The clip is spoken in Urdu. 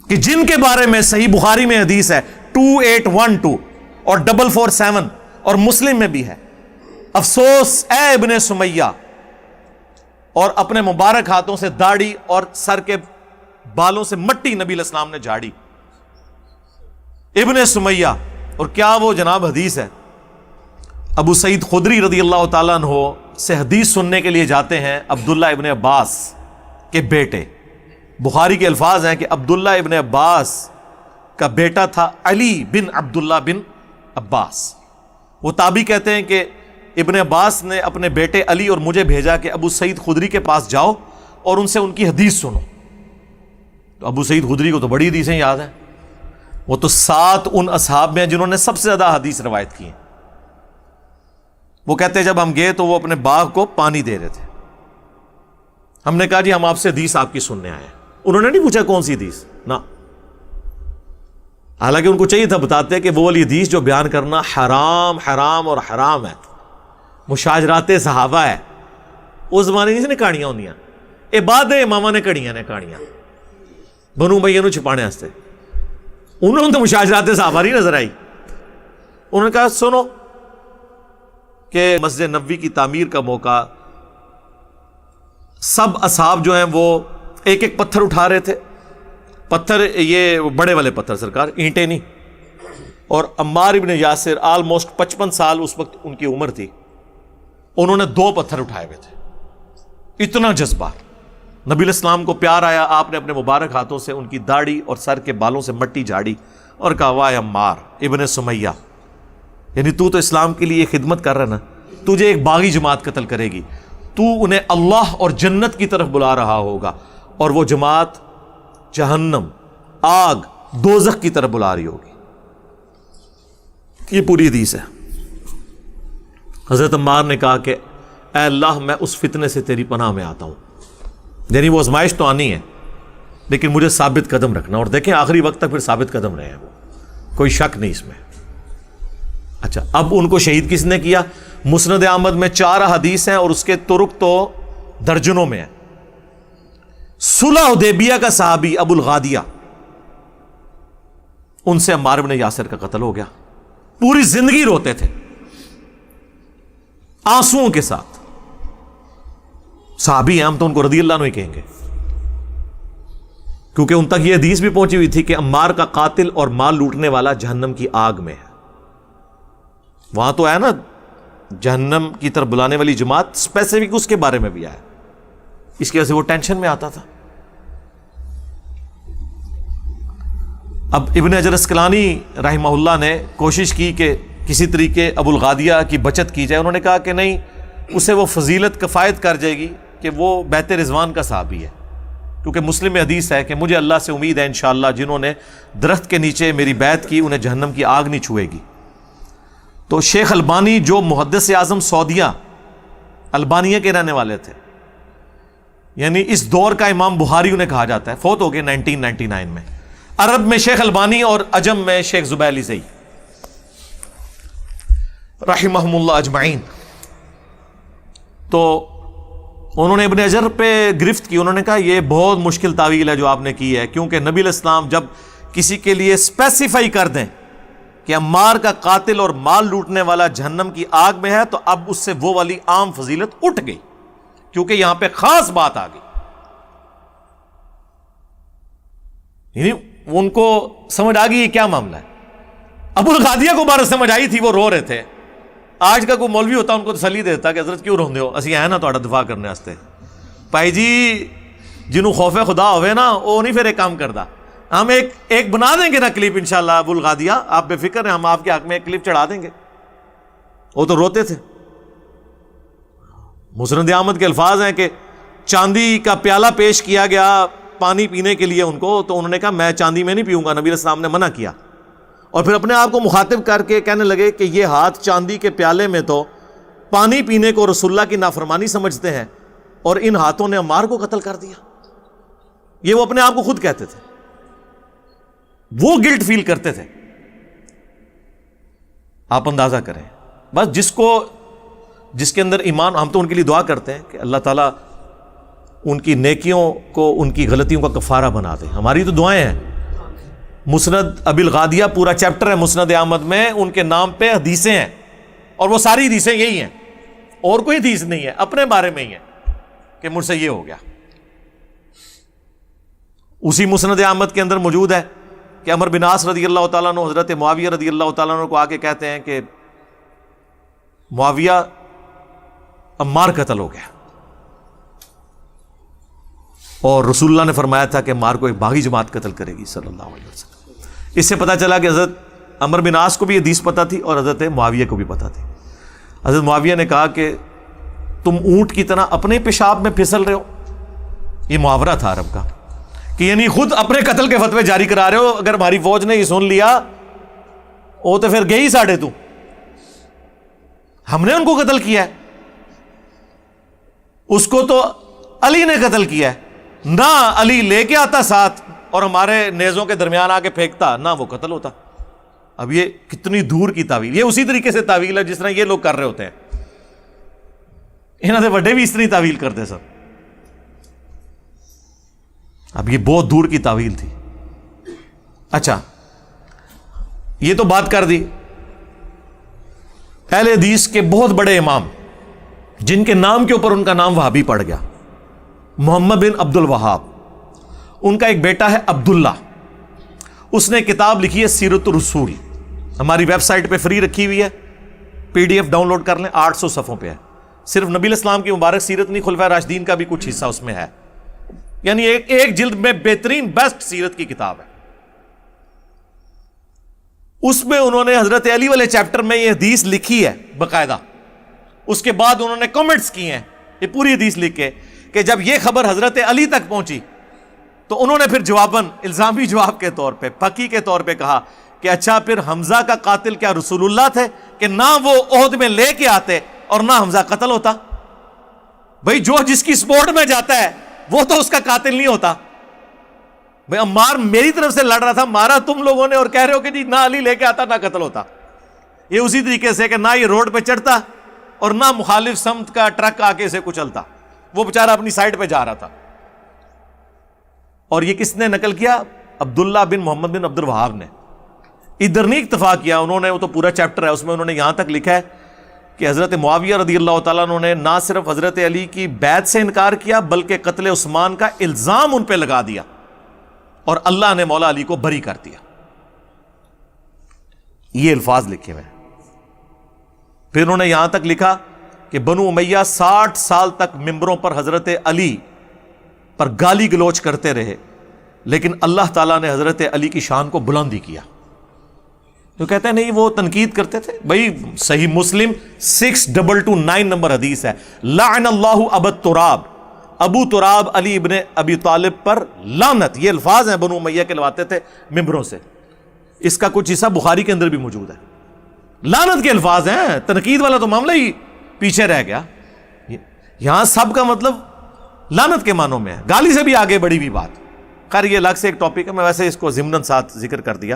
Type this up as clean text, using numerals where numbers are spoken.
کہ جن کے بارے میں صحیح بخاری میں حدیث ہے 2812 اور 447 اور مسلم میں بھی ہے، افسوس اے ابن سمیہ، اور اپنے مبارک ہاتھوں سے داڑھی اور سر کے بالوں سے مٹی نبی علیہ السلام نے جھاڑی، ابن سمیہ۔ اور کیا وہ جناب حدیث ہے، ابو سعید خدری رضی اللہ تعالیٰ عنہ سے حدیث سننے کے لیے جاتے ہیں عبداللہ ابن عباس کے بیٹے۔ بخاری کے الفاظ ہیں کہ عبداللہ ابن عباس کا بیٹا تھا علی بن عبداللہ بن عباس۔ وہ تابعی کہتے ہیں کہ ابن عباس نے اپنے بیٹے علی اور مجھے بھیجا کہ ابو سعید خدری کے پاس جاؤ اور ان سے ان کی حدیث سنو۔ تو ابو سعید خدری کو تو بڑی حدیثیں یاد ہیں، وہ تو 7 ان اصحاب میں ہیں جنہوں نے سب سے زیادہ حدیث روایت کی ہیں۔ وہ کہتے ہیں جب ہم گئے تو وہ اپنے باغ کو پانی دے رہے تھے، ہم نے کہا جی ہم آپ سے حدیث آپ کی سننے آئے ہیں۔ انہوں نے نہیں پوچھا کون سی حدیث، نہ، حالانکہ ان کو چاہیے تھا بتاتے کہ وہ والی حدیث جو بیان کرنا حرام حرام اور حرام ہے، مشاجرات صحابہ ہے۔ اس زمانے نہیں کہانیاں ہوندیاں، اے بعد امامہ نے کہانیاں بنو بھائیوں نو چھپانے واسطے، انہوں نے تو مشاجرات صحابہ نہیں نظر آئی۔ انہوں نے کہا سنو کہ مسجد نبوی کی تعمیر کا موقع، سب اصحاب جو ہیں وہ ایک ایک پتھر اٹھا رہے تھے، پتھر یہ بڑے والے پتھر سرکار، اینٹیں نہیں، اور عمار ابن یاسر آلموسٹ 55 سال اس وقت ان کی عمر تھی، انہوں نے 2 پتھر اٹھائے ہوئے تھے۔ اتنا جذبہ، نبی علیہ السلام کو پیار آیا، آپ نے اپنے مبارک ہاتھوں سے ان کی داڑھی اور سر کے بالوں سے مٹی جھاڑی اور کہا واہ عمار ابن سمیہ، یعنی تو اسلام کے لیے خدمت کر رہا نا، تجھے ایک باغی جماعت قتل کرے گی، تو انہیں اللہ اور جنت کی طرف بلا رہا ہوگا، اور وہ جماعت جہنم، آگ، دوزخ کی طرف بلا رہی ہوگی۔ یہ پوری حدیث ہے۔ حضرت عمار نے کہا کہ اے اللہ میں اس فتنے سے تیری پناہ میں آتا ہوں، یعنی وہ آزمائش تو آنی ہے لیکن مجھے ثابت قدم رکھنا، اور دیکھیں آخری وقت تک پھر ثابت قدم رہے ہیں وہ، کوئی شک نہیں اس میں۔ اچھا، اب ان کو شہید کس نے کیا؟ مسند احمد میں 4 حدیث ہیں اور اس کے طرق تو درجنوں میں ہیں۔ صلح حدیبیہ کا صحابی ابو الغادیہ، ان سے عمار بن یاسر کا قتل ہو گیا، پوری زندگی روتے تھے آنسوؤں کے ساتھ، صحابی ہیں ہم تو ان کو رضی اللہ عنہ ہی کہیں گے، کیونکہ ان تک یہ حدیث بھی پہنچی ہوئی تھی کہ عمار کا قاتل اور مال لوٹنے والا جہنم کی آگ میں ہے۔ وہاں تو ہے نا جہنم کی طرف بلانے والی جماعت، اسپیسیفک اس کے بارے میں بھی آیا، اس کی وجہ سے وہ ٹینشن میں آتا تھا۔ اب ابن حجر اسقلانی رحمہ اللہ نے کوشش کی کہ کسی طریقے ابو الغادیہ کی بچت کی جائے، انہوں نے کہا کہ نہیں، اسے وہ فضیلت کفایت کر جائے گی کہ وہ بیت رضوان کا صحابی ہے، کیونکہ مسلم میں حدیث ہے کہ مجھے اللہ سے امید ہے انشاءاللہ جنہوں نے درخت کے نیچے میری بیعت کی انہیں جہنم کی آگ نہیں چھوئے گی۔ تو شیخ البانی جو محدث اعظم سعودیہ البانیہ کے رہنے والے تھے، یعنی اس دور کا امام بخاری انہیں کہا جاتا ہے، فوت ہو گئے 1999 میں۔ عرب میں شیخ البانی اور عجم میں شیخ زبیلی زئی رحمہم اللہ اجمعین۔ تو انہوں نے ابن حجر پہ گرفت کی، انہوں نے کہا یہ بہت مشکل تعویل ہے جو آپ نے کی ہے، کیونکہ نبی علیہ السلام جب کسی کے لیے اسپیسیفائی کر دیں کہ عمار کا قاتل اور مال لوٹنے والا جہنم کی آگ میں ہے، تو اب اس سے وہ والی عام فضیلت اٹھ گئی، کیونکہ یہاں پہ خاص بات آ گئی، یعنی ان کو سمجھ آ گئی کیا معاملہ ہے۔ ابو الغادیہ کو بارہ سمجھ آئی تھی، وہ رو رہے تھے۔ آج کا کوئی مولوی ہوتا ان کو تسلی دیتا کہ حضرت کیوں روندے ہو، اسی ہیں نا تہاڈا دفاع کرنے واسطے۔ بھائی جی جنہوں خوف خدا ہوئے نا وہ نہیں پھر ایک کام کرتا، ہم ایک بنا دیں گے نا کلپ انشاءاللہ ابو الغادیہ، آپ بے فکر ہیں، ہم آپ کے حق میں ایک کلپ چڑھا دیں گے۔ وہ تو روتے تھے۔ مسند احمد کے الفاظ ہیں کہ چاندی کا پیالہ پیش کیا گیا پانی پینے کے لیے ان کو، تو انہوں نے کہا میں چاندی میں نہیں پیوں گا، نبی علیہ السلام نے منع کیا، اور پھر اپنے آپ کو مخاطب کر کے کہنے لگے کہ یہ ہاتھ چاندی کے پیالے میں تو پانی پینے کو رسول اللہ کی نافرمانی سمجھتے ہیں، اور ان ہاتھوں نے عمار کو قتل کر دیا۔ یہ وہ اپنے آپ کو خود کہتے تھے، وہ گلٹ فیل کرتے تھے۔ آپ اندازہ کریں، بس جس کے اندر ایمان، ہم تو ان کے لیے دعا کرتے ہیں کہ اللہ تعالیٰ ان کی نیکیوں کو ان کی غلطیوں کا کفارہ بنا دے، ہماری تو دعائیں ہیں مسند ابی الغادیہ پورا چیپٹر ہے مسند احمد میں، ان کے نام پہ حدیثیں ہیں، اور وہ ساری حدیثیں یہی ہیں، اور کوئی حدیث نہیں ہے، اپنے بارے میں ہی ہے کہ مجھ سے یہ ہو گیا۔ اسی مسند احمد کے اندر موجود ہے کہ عمرو بن عاص رضی اللہ تعالیٰ عنہ حضرت معاویہ رضی اللہ تعالیٰ عنہ کو آ کے کہتے ہیں کہ معاویہ عمار قتل ہو گیا، اور رسول اللہ نے فرمایا تھا کہ عمار کو ایک باغی جماعت قتل کرے گی صلی اللہ علیہ وسلم۔ اس سے پتہ چلا کہ حضرت عمرو بن عاص کو بھی حدیث پتہ تھی اور حضرت معاویہ کو بھی پتہ تھی۔ حضرت معاویہ نے کہا کہ تم اونٹ کی طرح اپنے پیشاب میں پھسل رہے ہو، یہ محاورہ تھا عرب کا، کہ یعنی خود اپنے قتل کے فتوے جاری کرا رہے ہو، اگر ہماری فوج نے یہ سن لیا وہ تو پھر گئی ساڑھے، تو ہم نے ان کو قتل کیا ہے، اس کو تو علی نے قتل کیا ہے، نہ علی لے کے آتا ساتھ اور ہمارے نیزوں کے درمیان آ کے پھینکتا، نہ وہ قتل ہوتا۔ اب یہ کتنی دور کی تعویل، یہ اسی طریقے سے تعویل ہے جس طرح یہ لوگ کر رہے ہوتے ہیں، انہوں نے بڑے بھی اس طرح تعویل کرتے سب۔ اب یہ بہت دور کی تعویل تھی۔ اچھا، یہ تو بات کر دی اہل حدیث کے بہت بڑے امام جن کے نام کے اوپر ان کا نام وہابی پڑ گیا، محمد بن عبد الوہاب۔ ان کا ایک بیٹا ہے عبداللہ، اس نے کتاب لکھی ہے سیرت الرسول، ہماری ویب سائٹ پہ فری رکھی ہوئی ہے، P D F download کر لیں، 800 صفحوں پہ ہے۔ صرف نبی الاسلام کی مبارک سیرت نہیں، خلفائے راشدین کا بھی کچھ حصہ اس میں ہے، یعنی ایک جلد میں بہترین بیسٹ سیرت کی کتاب ہے۔ اس میں انہوں نے حضرت علی والے چیپٹر میں یہ حدیث لکھی ہے باقاعدہ، اس کے بعد انہوں نے کمنٹس کیے ہیں یہ پوری حدیث لکھ کے، کہ جب یہ خبر حضرت علی تک پہنچی تو انہوں نے پھر جواباً الزامی جواب کے طور پہ، پکی کے طور پہ کہا کہ اچھا پھر حمزہ کا قاتل کیا رسول اللہ تھے کہ نہ وہ عہد میں لے کے آتے اور نہ حمزہ قتل ہوتا؟ بھئی جو جس کی سپورٹ میں جاتا ہے وہ تو اس کا قاتل نہیں ہوتا۔ بھئی عمار میری طرف سے لڑ رہا تھا، مارا تم لوگوں نے، اور کہہ رہے ہو کہ جی نہ علی لے کے آتا نہ قتل ہوتا۔ یہ اسی طریقے سے کہ نہ یہ روڈ پہ چڑھتا اور نہ مخالف سمت کا ٹرک آ کے اسے کچلتا، وہ بیچارہ اپنی سائڈ پہ جا رہا تھا۔ اور یہ کس نے نقل کیا؟ عبداللہ بن محمد بن عبد الوہاب نے۔ ادھر نہیں اکتفا کیا انہوں نے، وہ تو پورا چیپٹر ہے اس میں، انہوں نے یہاں تک لکھا ہے کہ حضرت معاویہ رضی اللہ تعالیٰ عنہ نے نہ صرف حضرت علی کی بیعت سے انکار کیا بلکہ قتل عثمان کا الزام ان پہ لگا دیا، اور اللہ نے مولا علی کو بری کر دیا۔ یہ الفاظ لکھے ہوئے ہیں۔ پھر انہوں نے یہاں تک لکھا کہ بنو امیہ 60 سال تک ممبروں پر حضرت علی پر گالی گلوچ کرتے رہے، لیکن اللہ تعالیٰ نے حضرت علی کی شان کو بلندی کیا۔ تو کہتے ہیں نہیں وہ تنقید کرتے تھے۔ بھائی صحیح مسلم 6229 نمبر حدیث ہے، لعن اللہ ابا تراب، ابو تراب علی ابن ابی طالب پر لعنت، یہ الفاظ ہیں بنو امیہ کے لواتے تھے ممبروں سے۔ اس کا کچھ حصہ بخاری کے اندر بھی موجود ہے، لعنت کے الفاظ ہیں، تنقید والا تو معاملہ ہی پیچھے رہ گیا۔ یہاں سب کا مطلب لعنت کے معنوں میں ہے، گالی سے بھی آگے بڑھی ہوئی بات۔ خیر یہ الگ سے ایک ٹاپک ہے، میں ویسے اس کو ضمناً ساتھ ذکر کر دیا۔